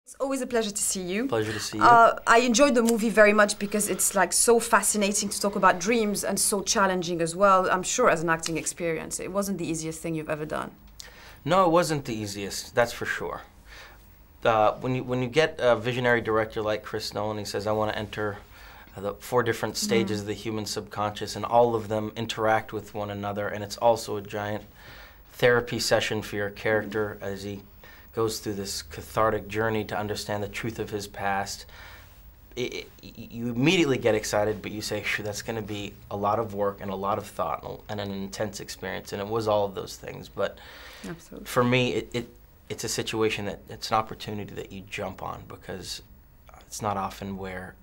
It's always a pleasure to see you. Pleasure to see you. I enjoyed the movie very much because it's like so fascinating to talk about dreams and so challenging as well. I'm sure as an acting experience, it wasn't the easiest thing you've ever done. No, it wasn't the easiest, that's for sure. When you get a visionary director like Chris Nolan, he says, I want to enter the 4 different stages of the human subconscious, and all of them interact with one another, and it's also a giant therapy session for your character as he goes through this cathartic journey to understand the truth of his past. You immediately get excited, but you say, sure, that's going to be a lot of work and a lot of thought and an intense experience, and it was all of those things. But Absolutely. For me, it's a situation that it's an opportunity that you jump on, because it's not often where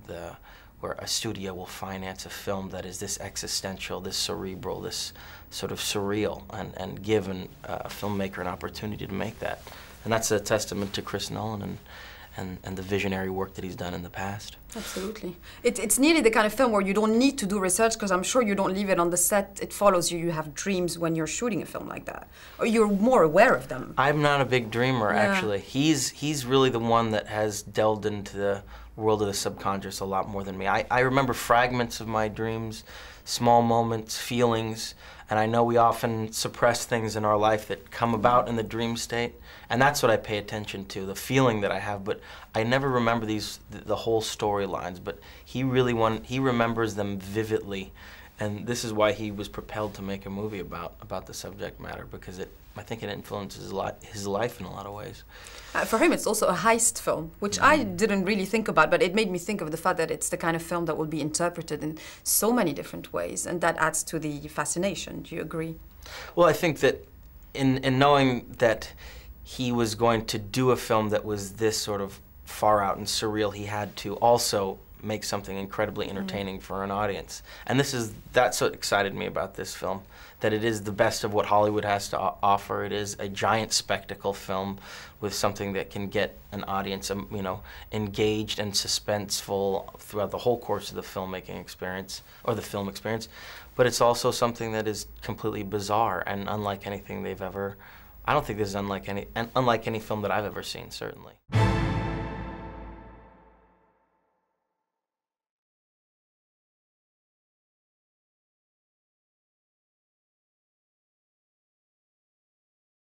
a studio will finance a film that is this existential, this cerebral, this sort of surreal, and give a filmmaker an opportunity to make that. And that's a testament to Chris Nolan and the visionary work that he's done in the past. Absolutely. It's nearly the kind of film where you don't need to do research, because I'm sure you don't leave it on the set. It follows you. You have dreams when you're shooting a film like that. Or you're more aware of them. I'm not a big dreamer, actually. He's really the one that has delved into the world of the subconscious a lot more than me. I remember fragments of my dreams, small moments, feelings, and I know we often suppress things in our life that come about in the dream state, and that's what I pay attention to, the feeling that I have, but I never remember the whole storylines, but he remembers them vividly, and this is why he was propelled to make a movie about the subject matter, because I think it influences his life in a lot of ways. For him, it's also a heist film, which I didn't really think about, but it made me think of the fact that it's the kind of film that will be interpreted in so many different ways, and that adds to the fascination. Do you agree? Well, I think that in knowing that he was going to do a film that was this sort of far out and surreal, he had to also make something incredibly entertaining for an audience. And that's what excited me about this film, that it is the best of what Hollywood has to offer. It is a giant spectacle film with something that can get an audience, engaged and suspenseful throughout the whole course of the filmmaking experience, or the film experience. But it's also something that is completely bizarre and unlike anything they've ever, I don't think this is unlike any film that I've ever seen, certainly.